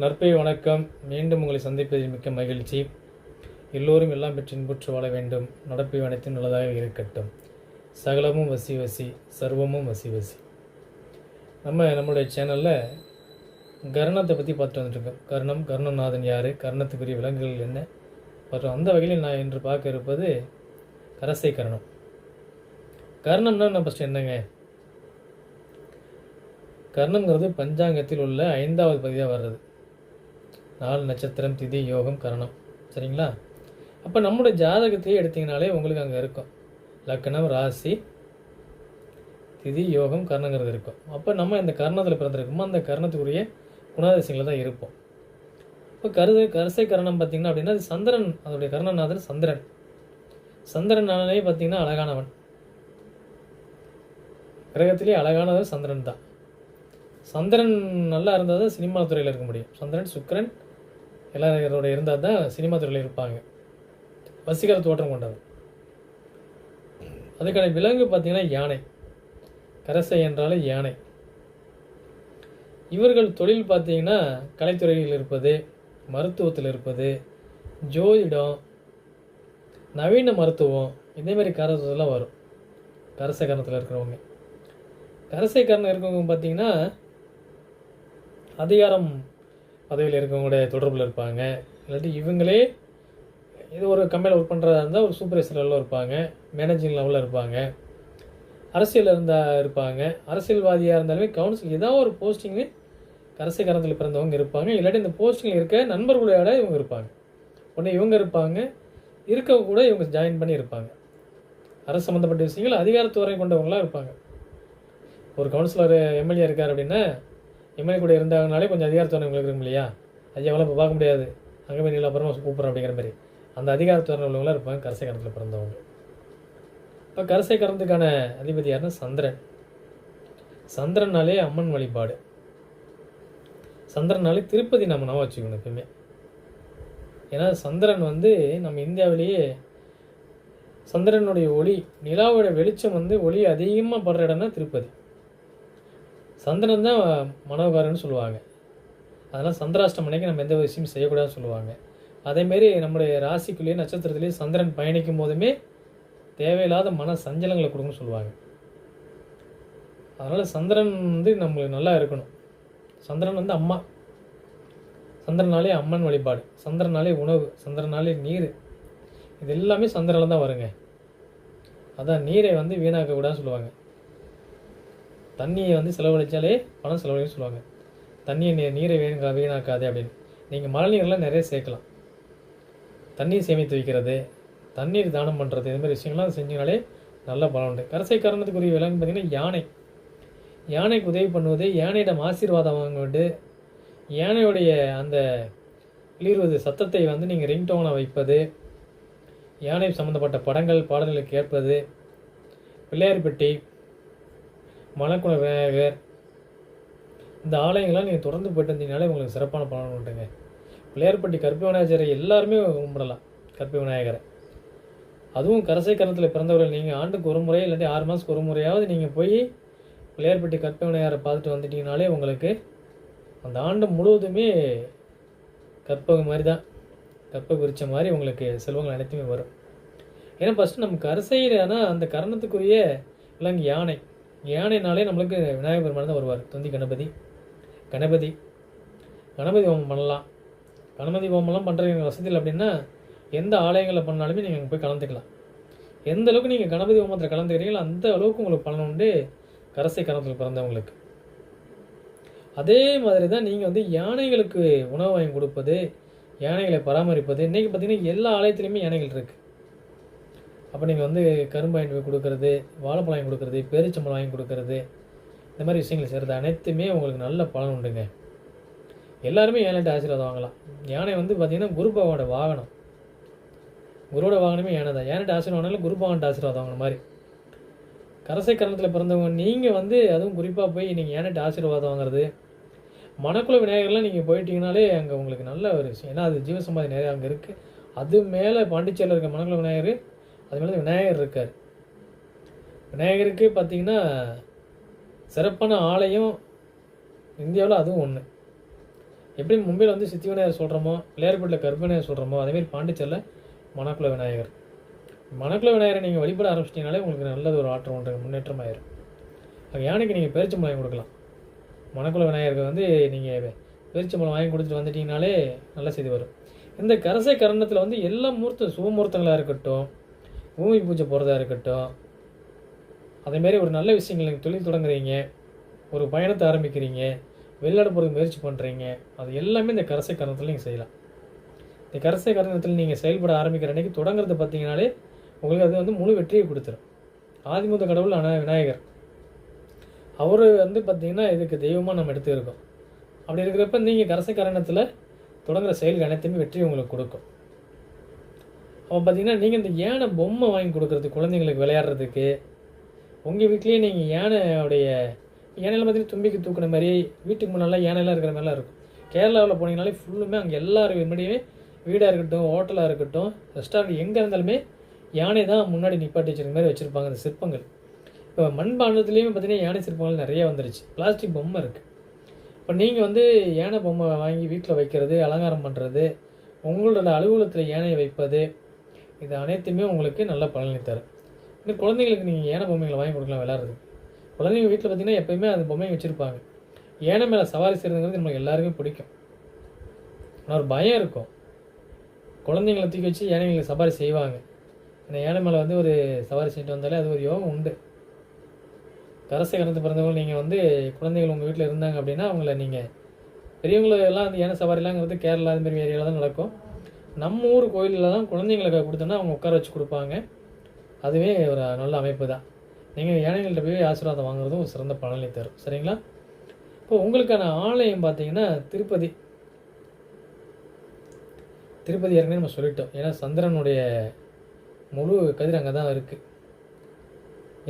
நற்பை வணக்கம். மீண்டும் உங்களை சந்திப்பதில் மிக்க மகிழ்ச்சி. எல்லோரும் எல்லாம் பெற்று இன்புற்று வாழ வேண்டும். நடப்பை அனைத்தும் நல்லதாக இருக்கட்டும். சகலமும் வசி வசி, சர்வமும் வசி வசி. நம்மளுடைய சேனலில் கர்ணத்தை பற்றி பார்த்துட்டு வந்துட்டுருக்கோம். கர்ணநாதன் யார், கர்ணத்துக்குரிய விலங்குகள் என்ன மற்றும் அந்த வகையில் நான் இன்று பார்க்க இருப்பது கரசை கர்ணம். கர்ணம்னா நான் ஃபஸ்ட்டு என்னங்க? கர்ணங்கிறது பஞ்சாங்கத்தில் உள்ள 5வது பதிவாக வர்றது. 4 நட்சத்திரம், திதி, யோகம், கரணம். சரிங்களா? அப்போ நம்மளுடைய ஜாதகத்தையே எடுத்திங்கனாலே உங்களுக்கு அங்கே இருக்கும் லக்னம், ராசி, திதி, யோகம், கர்ணங்கிறது இருக்கும். அப்போ நம்ம இந்த கர்ணத்தில் பிறந்திருக்கோமோ அந்த கர்ணத்துக்குரிய குணாதிசயங்களில் தான் இருப்போம். இப்போ கரசை கரணம் பார்த்திங்கன்னா அப்படின்னா அது சந்திரன், அதோடைய கர்ணநாதன் சந்திரன். சந்திரனாலே பார்த்திங்கன்னா அழகானவன். கிரகத்திலே அழகானவர் சந்திரன் தான். சந்திரன் நல்லா இருந்தால் தான் சினிமா துறையில் இருக்க முடியும். சந்திரன், சுக்கிரன் எல்லாரோட இருந்தால் தான் சினிமா துறையில் இருப்பாங்க. வசீகர தோற்றம் கொண்டவர். அதுக்கான விலங்கு பார்த்திங்கன்னா யானை. கரசை என்றாலே யானை. இவர்கள் தொழில் பார்த்திங்கன்னா கலைத்துறையில் இருப்பது, மருத்துவத்தில் இருப்பது, ஜோதிடம், நவீன மருத்துவம், இதேமாதிரி காரணத்துலாம் வரும் கரசை கரணத்தில் இருக்கிறவங்க. கரசை கரணம் இருக்கவங்க பார்த்திங்கன்னா அதிகாரம் பதவியில் இருக்கவங்களுடைய தொடர்பில் இருப்பாங்க. இல்லாட்டி இவங்களே இது ஒரு கம்பெனியில் ஒர்க் பண்ணுறதா இருந்தால் ஒரு சூப்பர்வைசர் லெவலில் இருப்பாங்க, மேனேஜிங் லெவலில் இருப்பாங்க, அரசியலில் இருந்தால் இருப்பாங்க, அரசியல்வாதியாக இருந்தாலுமே கவுன்சில் ஏதாவது ஒரு போஸ்டிங்கு கரசை கரணத்தில் பிறந்தவங்க இருப்பாங்க. இல்லாட்டி இந்த போஸ்டிங்கில் இருக்க நண்பர்களோட இவங்க இருப்பாங்க. உடனே இவங்க இருப்பாங்க, இருக்க கூட இவங்க ஜாயின் பண்ணி இருப்பாங்க. அரசு சம்மந்தப்பட்ட விஷயங்கள் அதிகாரத்துவரை கொண்டவங்களாம் இருப்பாங்க. ஒரு கவுன்சிலர் எம்எல்ஏ இருக்கார் அப்படின்னா எம்எல்ஏ கூட இருந்தாங்கனாலே கொஞ்சம் அதிகாரத்துவம் உங்களுக்கு இருக்கும் இல்லையா? ஐயாவெல்லாம் இப்போ பார்க்க முடியாது, அங்கே போய் நீல அப்புறமா கூப்பிட்றோம் அப்படிங்கிற மாதிரி அந்த அதிகாரத்துவம் உள்ளவங்களாம் இருப்பாங்க கரசை கரணத்தில் பிறந்தவங்க. இப்போ கரசை கரணத்துக்கான அதிபதி யாருன்னா சந்திரன். சந்திரனாலே அம்மன் வழிபாடு. சந்திரனாலே திருப்பதி நம்ம நம்ப வச்சுக்கணும் எப்பவுமே. ஏன்னா சந்திரன் நம்ம இந்தியாவிலேயே சந்திரனுடைய ஒளி, நிலாவோட வெளிச்சம் ஒளி அதிகமாக படுற இடம்னா திருப்பதி. சந்திரன் தான் மனோகாரன்னு சொல்லுவாங்க. அதனால் சந்திராஷ்டமம் அன்னைக்கு நம்ம எந்த விஷயமும் செய்யக்கூடாதுன்னு சொல்லுவாங்க. அதேமாரி நம்முடைய ராசிக்குள்ளேயே நட்சத்திரத்துலேயே சந்திரன் பயணிக்கும் போதுமே தேவையில்லாத மன சஞ்சலங்களை கொடுக்குன்னு சொல்லுவாங்க. அதனால் சந்திரன் நம்மளுக்கு நல்லா இருக்கணும். சந்திரன் அம்மா. சந்திரனாலே அம்மன் வழிபாடு, சந்திரனாலே உணவு, சந்திரனாலே நீர், இது எல்லாமே சந்திரனில் தான் வருங்க. அதான் நீரை வீணாக்கக்கூடாதுன்னு சொல்லுவாங்க. தண்ணியை செலவழித்தாலே பணம் செலவழின்னு சொல்லுவாங்க. தண்ணியை நீரை வீணாக்காதே அப்படின்னு. நீங்கள் மழை நீரெலாம் நிறைய சேர்க்கலாம். தண்ணீர் சேமித்து வைக்கிறது, தண்ணீர் தானம் பண்ணுறது, இதுமாதிரி விஷயங்கள்லாம் செஞ்சிங்கனாலே நல்ல பலன் உண்டு. கரசை கரணத்துக்குரிய விலங்கு பார்த்திங்கன்னா யானை. யானைக்கு உதவி பண்ணுவது, யானையிடம் ஆசீர்வாதம் வாங்குவது, யானையுடைய அந்த கிளிர்வது சத்தத்தை நீங்கள் ரிங்டோனை வைப்பது, யானை சம்மந்தப்பட்ட படங்கள் பாடல்களை கேட்பது, பிள்ளையார் பெட்டி, மணக்குள விநாயகர், இந்த ஆலயங்கள்லாம் நீங்கள் தொடர்ந்து போயிட்டு வந்தீங்கனாலே உங்களுக்கு சிறப்பான பலன் உண்டுங்க. பிள்ளையார்பட்டி கற்பை விநாயகரை எல்லாருமே கும்பிடலாம். கற்பை விநாயகரை அதுவும் கரசை கரணத்தில் பிறந்தவர்கள் நீங்கள் ஆண்டுக்கு ஒரு முறை இல்லாட்டி 6 மாதத்துக்கு ஒரு முறையாவது நீங்கள் போய் பிள்ளையார்பட்டி கற்பை விநாயகரை பார்த்துட்டு வந்துட்டீங்கனாலே உங்களுக்கு அந்த ஆண்டு முழுவதுமே கற்பகம் மாதிரி தான், கற்ப விரிச்ச மாதிரி உங்களுக்கு செல்வங்கள் அனைத்துமே வரும். ஏன்னா ஃபஸ்ட்டு நம்ம கரசையில்னா அந்த கரணத்துக்குரிய விலங்கு யானை. யானைனாலே நம்மளுக்கு விநாயகர் பெருமான் தான் வருவார். தொந்தி கணபதி ஹோமம் பண்ணலாம். கணபதி ஹோமம்லாம் பண்ணுறீங்க வசதியில் அப்படின்னா எந்த ஆலயங்களில் பண்ணாலுமே நீங்கள் போய் கலந்துக்கலாம். எந்த அளவுக்கு நீங்கள் கணபதி ஹோமத்தில் கலந்துக்கிறீங்களோ அந்த அளவுக்கு உங்களுக்கு பலன் உண்டு கரசை கரணத்தில் பிறந்தவங்களுக்கு. அதே மாதிரி தான் நீங்கள் யானைகளுக்கு உணவு வாங்கி கொடுப்பது, யானைகளை பராமரிப்பது. இன்றைக்கி பார்த்திங்கன்னா எல்லா ஆலயத்துலேயுமே யானைகள் இருக்குது. அப்போ நீங்கள் கரும்பு வாங்கி போய் கொடுக்கறது, வாழைப்பழம் வாங்கி கொடுக்கறது, பேரிச்சம்பழம் வாங்கி கொடுக்கறது, இந்த மாதிரி விஷயங்கள் செய்கிறது அனைத்துமே உங்களுக்கு நல்ல பலன் உண்டுங்க. எல்லாருமே யானைகிட்ட ஆசீர்வாதம் வாங்கலாம். யானை பார்த்திங்கன்னா குருபாவோட வாகனம். குருவோட வாகனமே யானை தான். யானைகிட்ட ஆசீர்வாதம் வாங்கினாலும் குருபாவன்ட்ட ஆசீர்வாதம் வாங்கின மாதிரி. கரசை கரணத்தில் பிறந்தவங்க நீங்கள் அதுவும் குறிப்பாக போய் நீங்கள் யானைகிட்ட ஆசீர்வாதம் வாங்குறது, மணக்குள விநாயகர்லாம் நீங்கள் போயிட்டீங்கனாலே அங்கே உங்களுக்கு நல்ல ஒரு விஷயம். ஏன்னா அது ஜீவசமாதி நிறையா அங்கே இருக்குது. அது மேலே பாண்டிச்சேரியில் இருக்க மணக்குள விநாயகர், அது மேலே விநாயகர் இருக்கார். விநாயகருக்கு பார்த்திங்கன்னா சிறப்பான ஆலயம் இந்தியாவில் அதுவும் ஒன்று. எப்படி மும்பையில் வந்து சித்தி விநாயகர் சொல்கிறோமோ, பிள்ளையார்பட்டியில் கர்ப்ப விநாயகர் சொல்கிறோமோ, அதேமாரி பாண்டிச்சேரியில் மணக்குள விநாயகர். மணக்குள விநாயகரை நீங்கள் வழிபட ஆரம்பிச்சிட்டிங்கனாலே உங்களுக்கு நல்லது ஒரு ஆற்றம் ஒன்று முன்னேற்றமாயிரும். அங்கே யானைக்கு நீங்கள் பேரிச்சம்பழம் வாங்கி கொடுக்கலாம். மணக்குள விநாயகருக்கு வந்து நீங்கள் பேரிச்சம்பழம் வாங்கி கொடுத்துட்டு வந்துட்டிங்கனாலே நல்ல செய்தி வரும். இந்த கரசை கரணத்தில் வந்து எல்லா சுபமுகூர்த்தங்களாக இருக்கட்டும், பூமி பூஜை போகிறதா இருக்கட்டும், அதேமாரி ஒரு நல்ல விஷயங்கள் நீங்கள் தொழில் தொடங்குறீங்க, ஒரு பயணத்தை ஆரம்பிக்கிறீங்க, வெளிநாடு போகிறதுக்கு முயற்சி பண்ணுறீங்க, அது எல்லாமே இந்த கரசை கரணத்தில் நீங்கள் செய்யலாம். இந்த கரசை கரணத்தில் நீங்கள் செயல்பட ஆரம்பிக்கிற அன்றைக்கி தொடங்குறது பார்த்தீங்கனாலே உங்களுக்கு அது வந்து முழு வெற்றியை கொடுத்துரும். ஆதிமுத கடவுள் விநாயகர் அவர் வந்து பார்த்திங்கன்னா இதுக்கு தெய்வமாக நம்ம எடுத்துருக்கோம். அப்படி இருக்கிறப்ப நீங்கள் கரசை கரணத்தில் தொடங்குகிற செயல்கள் அனைத்துமே வெற்றி உங்களுக்கு கொடுக்கும். அப்போ பார்த்தீங்கன்னா நீங்கள் இந்த யானை பொம்மை வாங்கி கொடுக்குறது குழந்தைங்களுக்கு விளையாடுறதுக்கு, உங்கள் வீட்லேயே நீங்கள் யானையோடைய யானையில் பார்த்தீங்கன்னா தும்பிக்கு தூக்குன மாதிரி வீட்டுக்கு முன்னாலாம் யானைலாம் இருக்கிற மாதிரிலாம் இருக்கும். கேரளாவில் போனீங்கனாலே ஃபுல்லுமே அங்கே எல்லாரும் முன்னாடியே வீடாக இருக்கட்டும், ஹோட்டலாக இருக்கட்டும், ரெஸ்டாரண்ட் எங்கே இருந்தாலுமே யானை தான் முன்னாடி நிப்பாட்டி வச்சுருக்க மாதிரி வச்சுருப்பாங்க அந்த சிற்பங்கள். இப்போ மண்பாண்டத்துலேயுமே பார்த்தீங்கன்னா யானை சிற்பங்கள் நிறைய வந்துருச்சு. பிளாஸ்டிக் பொம்மை இருக்குது. இப்போ நீங்கள் வந்து யானை பொம்மை வாங்கி வீட்டில் வைக்கிறது, அலங்காரம் பண்ணுறது, உங்களோட அலுவலகத்தில் யானையை வைப்பது, இது அனைத்துமே உங்களுக்கு நல்ல பலனை தரும். இன்னும் குழந்தைங்களுக்கு நீங்கள் யானை பொம்மைகளை வாங்கி கொடுக்கலாம் விளையாடுறதுக்கு. குழந்தைங்க வீட்டில் பார்த்தீங்கன்னா எப்போயுமே அந்த பொம்மையை வச்சுருப்பாங்க. யானை மேலே சவாரி செய்கிறதுங்கிறது நம்மளுக்கு எல்லாருக்குமே பிடிக்கும். ஆனால் ஒரு பயம் இருக்கும். குழந்தைங்களை தூக்கி வச்சு யானைகளை சவாரி செய்வாங்க. அந்த யானை மேலே வந்து ஒரு சவாரி செஞ்சுட்டு வந்தாலே அது ஒரு யோகம் உண்டு. கரசை கரணத்து பிறந்தவங்க நீங்கள் வந்து குழந்தைகள் உங்கள் வீட்டில் இருந்தாங்க அப்படின்னா அவங்கள நீங்கள் பெரியவங்களெல்லாம் அந்த யானை சவாரிலாங்கிறது கேரளா அதுமாரி ஏரியாவில் தான் நடக்கும். நம்ம ஊர் கோயிலில் தான் குழந்தைங்களுக்கு கொடுத்தோன்னா அவங்க உட்கார வச்சு கொடுப்பாங்க. அதுவே ஒரு நல்ல அமைப்பு தான். நீங்கள் யானைகள்கிட்ட போய் ஆசீர்வாதம் வாங்குறதும் ஒரு சிறந்த பலனை தரும். சரிங்களா? இப்போ உங்களுக்கான ஆலயம் பார்த்தீங்கன்னா திருப்பதி ஏற்கனவே நம்ம சொல்லிட்டோம். ஏன்னா சந்திரனுடைய முழு கதிர் அங்கே தான் இருக்குது.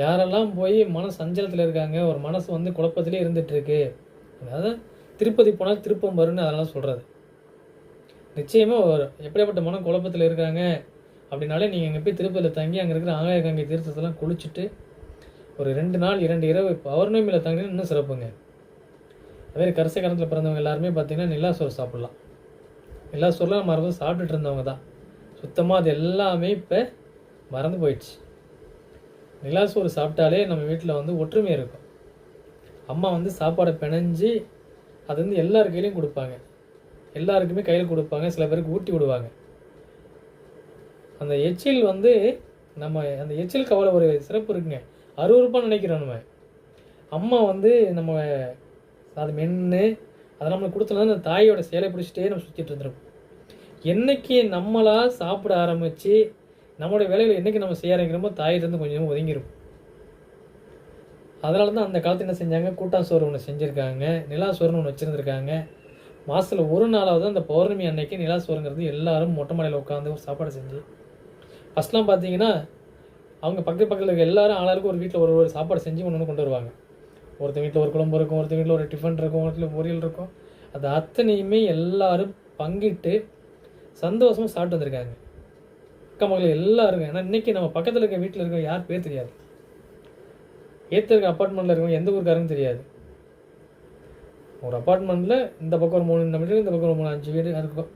யாரெல்லாம் போய் மன சஞ்சலத்தில் இருக்காங்க, ஒரு மனசு வந்து குழப்பத்திலே இருந்துகிட்ருக்கு, அதாவது திருப்பதி போனால் திருப்பம் வரும்னு அதெல்லாம் சொல்கிறது. நிச்சயமாக வரும். எப்படியாப்பட்ட மன குழப்பத்தில் இருக்காங்க அப்படின்னாலே நீங்கள் இங்கே போய் திருப்பதியில் தங்கி அங்கே இருக்கிற ஆகாய கங்கை தீர்த்தத்தெல்லாம் குளிச்சுட்டு ஒரு 2 நாள் 2 இரவு பௌர்ணமியில் தங்கினா இன்னும் சிறப்புங்க. அதே கரசை கரணத்தில் பிறந்தவங்க எல்லாருமே பார்த்தீங்கன்னா நிலாசோறு சாப்பிட்லாம். நிலாசோறுலாம் நம்ம மறந்து சாப்பிட்டுட்டு இருந்தவங்க தான். சுத்தமாக அது எல்லாமே இப்போ மறந்து போயிடுச்சு. நிலாசோறு சாப்பிட்டாலே நம்ம வீட்டில் வந்து ஒற்றுமை இருக்கும். அம்மா வந்து சாப்பாடை பிணைஞ்சி அது வந்து எல்லார் கையிலையும் கொடுப்பாங்க. எல்லாருக்குமே கையில் கொடுப்பாங்க. சில பேருக்கு ஊட்டி விடுவாங்க. அந்த எச்சில் வந்து நம்ம அந்த எச்சில் கவலை ஒரு சிறப்பு இருக்குங்க. அருவருப்பாக நினைக்கிறோம் நம்ம. அம்மா வந்து நம்ம அது மென்று அதை நம்மளுக்கு கொடுத்தனா அந்த தாயோட சேலை பிடிச்சிட்டே நம்ம சுற்றிட்டு இருந்துருப்போம். என்றைக்கு நம்மளாக சாப்பிட ஆரம்பித்து நம்மளோட வேலைகளை என்றைக்கு நம்ம செய்ய ஆரம்பிக்கிறோமோ தாயிலிருந்து கொஞ்சம் ஒதுங்கிருப்போம். அதனால தான் அந்த காலத்தில் என்ன செஞ்சாங்க, கூட்டாசோறு ஒன்று செஞ்சுருக்காங்க, நிலாசோறுன்னு ஒன்று வச்சுருந்துருக்காங்க. மாதத்தில் ஒரு நாளாவது அந்த பௌர்ணமி அன்னைக்கு நிலாசோறுங்கிறது எல்லாரும் மொட்டை மாடியில் உட்காந்து ஒரு சாப்பாடு செஞ்சு, ஃபஸ்ட்லாம் பார்த்தீங்கன்னா அவங்க பக்கத்தில் இருக்க எல்லாரும் ஆளாருக்கு ஒரு வீட்டில் ஒரு சாப்பாடு செஞ்சு ஒன்று கொண்டு வருவாங்க. ஒருத்தர் வீட்டில் ஒரு குழம்பு இருக்கும், ஒருத்தர் வீட்டில் ஒரு டிஃபன் இருக்கும், ஒருத்தர் பொரியல் இருக்கும். அது அத்தனையுமே எல்லாரும் பங்கிட்டு சந்தோஷமாக சாப்பிட்டு வந்திருக்காங்க. அக்கா மகள் எல்லாருக்கும். ஏன்னா இன்றைக்கி நம்ம பக்கத்தில் இருக்க வீட்டில் இருக்க யார் பேர் தெரியாது, ஏற்ற இருக்க அப்பார்ட்மெண்ட்டில் இருக்கவங்க எந்த ஊருக்காரன்னு தெரியாது. ஒரு அப்பார்ட்மெண்ட்டில் இந்த பக்கம் ஒரு 3 மீட்டர், இந்த பக்கம் ஒரு 3-5 வீடு இருக்கும்.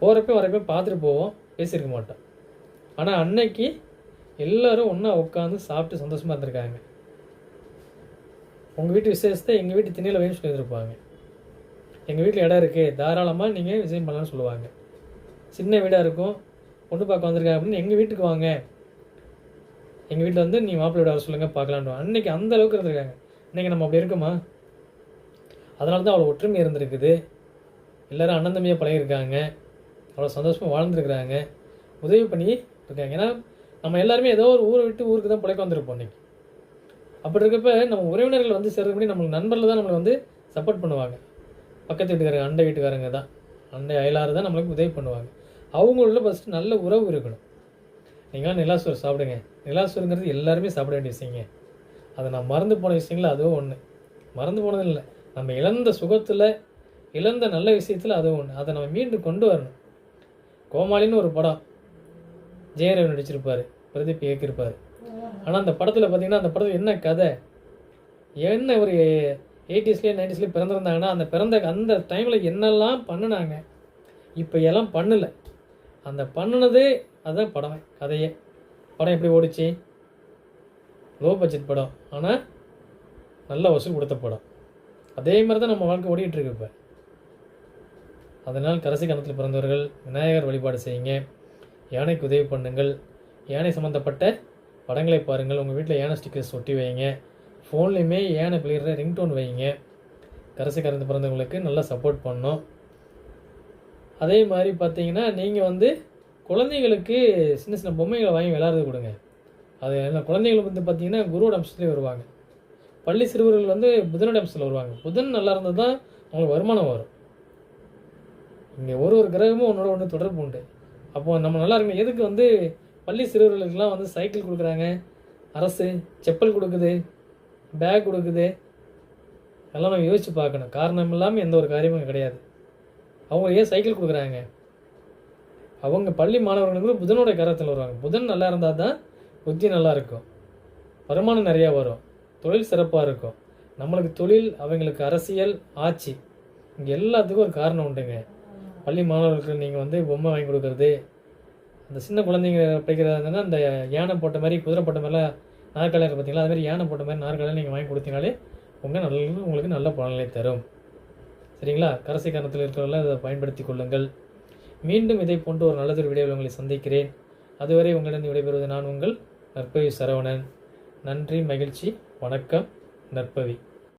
போகிறப்ப வரப்போ பார்த்துட்டு போவோம், பேசியிருக்க மாட்டோம். ஆனால் அன்னைக்கு எல்லோரும் ஒன்றா உட்காந்து சாப்பிட்டு சந்தோஷமாக இருந்திருக்காங்க. உங்கள் வீட்டு விசேஷத்தை எங்கள் வீட்டு திண்ணையில் வேணும்னு சொல்லியிருப்பாங்க. எங்கள் வீட்டில் இடம் இருக்குது, தாராளமாக நீங்கள் விஜயம் பண்ணலான்னு சொல்லுவாங்க. சின்ன வீடாக இருக்கும், பொண்ணு பார்க்க வந்திருக்காங்க அப்படின்னு எங்கள் வீட்டுக்கு வாங்க, எங்கள் வீட்டில் வந்து நீ மாப்பிள்ளை விட வர சொல்லுங்கள் பார்க்கலான்னு. அன்றைக்கி அந்த அளவுக்கு இருந்திருக்காங்க. இன்றைக்கி நம்ம அப்படி இருக்குமா? அதனால தான் அவ்வளோ ஒற்றுமை இருந்திருக்குது. எல்லோரும் அண்ணன் தம்பியாக பழகிருக்காங்க, அவ்வளோ சந்தோஷமாக வாழ்ந்துருக்குறாங்க, உதவி பண்ணி இருக்காங்க. ஏன்னா நம்ம எல்லாருமே ஏதோ ஒரு ஊரை விட்டு ஊருக்கு தான் பிழைக்க வந்திருப்போம் இன்றைக்கி. அப்படி இருக்கப்ப நம்ம உறவினர்கள் வந்து சேர்றபடி நம்மளுக்கு நண்பர்கள் தான் நம்மளை வந்து சப்போர்ட் பண்ணுவாங்க. பக்கத்து வீட்டுக்காரங்க, அண்டை வீட்டுக்காரங்க தான், அண்டை அயலாறு தான் நம்மளுக்கு உதவி பண்ணுவாங்க. அவங்களோட ஃபஸ்ட்டு நல்ல உறவு இருக்கணும். நீங்களாம் நிலாசோறு சாப்பிடுங்க. நிலாசோறுங்கிறது எல்லாருமே சாப்பிட வேண்டிய விஷயங்க. அதை நான் மறந்து போன விஷயங்கள் அதுவும் ஒன்று. மறந்து போனது இல்லை, நம்ம இழந்த சுகத்தில், இழந்த நல்ல விஷயத்தில் அதுவும் ஒன்று. அதை நம்ம மீண்டும் கொண்டு வரணும். கோமாளின்னு ஒரு படம் ஜெயரவி நடிச்சிருப்பார், பிரதீப் இயக்கியிருப்பார். ஆனால் அந்த படத்தில் பார்த்தீங்கன்னா அந்த படத்தில் என்ன கதை, என்ன ஒரு 80ஸ்லேயே 90ஸ்லேயே பிறந்திருந்தாங்கன்னா அந்த டைமில் என்னெல்லாம் பண்ணினாங்க, இப்போ எல்லாம் பண்ணலை. அந்த பண்ணினது அதுதான் படம், கதையே. படம் எப்படி ஓடிச்சு? லோ பட்ஜெட் படம், ஆனால் நல்ல வசூல் கொடுத்த படம். அதே மாதிரி தான் நம்ம வாழ்க்கை ஓடிட்டுருக்கு இப்போ. அதனால் கடைசி காலத்தில் பிறந்தவர்கள் விநாயகர் வழிபாடு செய்யுங்க, யானைக்கு உதவி பண்ணுங்கள், யானை சம்மந்தப்பட்ட படங்களை பாருங்கள், உங்கள் வீட்டில் யானை ஸ்டிக்கர்ஸ் ஒட்டி வைங்க, ஃபோன்லேயுமே யானை பிள்ளைகிற ரிங்டோன் வைங்க. கடைசி காலத்தில் பிறந்தவங்களுக்கு நல்லா சப்போர்ட் பண்ணணும். அதே மாதிரி பார்த்தீங்கன்னா நீங்கள் குழந்தைங்களுக்கு சின்ன சின்ன பொம்மைகளை வாங்கி விளையாடுறது கொடுங்க. அது என்ன, குழந்தைங்களுக்கு பார்த்தீங்கன்னா குருவோட அம்சத்துலேயே வருவாங்க. பள்ளி சிறுவர்கள் புதனோட அம்சத்தில் வருவாங்க. புதன் நல்லா இருந்தால் தான் அவங்களுக்கு வருமானம் வரும். இங்கே ஒரு கிரகமும் ஒன்றோட ஒன்று தொடர்பு உண்டு. அப்போது நம்ம நல்லா இருக்கணும். எதுக்கு பள்ளி சிறுவர்களுக்கெல்லாம் சைக்கிள் கொடுக்குறாங்க, அரசு செப்பல் கொடுக்குது, பேக் கொடுக்குது, அதெல்லாம் நம்ம யோசித்து பார்க்கணும். காரணம் இல்லாமல் எந்த ஒரு காரியமும் கிடையாது. அவங்க ஏன் சைக்கிள் கொடுக்குறாங்க? அவங்க பள்ளி மாணவர்களுக்கு புதனோட காரத்தில் வருவாங்க. புதன் நல்லா இருந்தால் தான் புத்தி நல்லா இருக்கும், வருமானம் நிறையா வரும், தொழில் சிறப்பாக இருக்கும். நம்மளுக்கு தொழில், அவங்களுக்கு அரசியல், ஆட்சி, இங்கே எல்லாத்துக்கும் ஒரு காரணம் உண்டுங்க. பள்ளி மாணவர்களுக்கு நீங்கள் பொம்மை வாங்கி கொடுக்குறது, அந்த சின்ன குழந்தைங்க படிக்கிறதா இருந்ததுன்னா அந்த யானை போட்ட மாதிரி, குதிரை போட்ட மாதிரிலாம் நாற்காலியாக பார்த்தீங்களா, அது மாதிரி யானை போட்ட மாதிரி நாற்காலியாக நீங்கள் வாங்கி கொடுத்தீங்கனாலே உங்களுக்கு நல்ல பலன்களை தரும். சரிங்களா? கடைசி காரணத்தில் இருக்கிறவங்கள அதை பயன்படுத்தி கொள்ளுங்கள். மீண்டும் இதை போன்று ஒரு நல்லதொரு வீடியோவில் உங்களை சந்திக்கிறேன். அதுவரை உங்களிடம் விடைபெறுவது நான் உங்கள் நற்பவி சரவணன். நன்றி, மகிழ்ச்சி, வணக்கம். நற்பவி.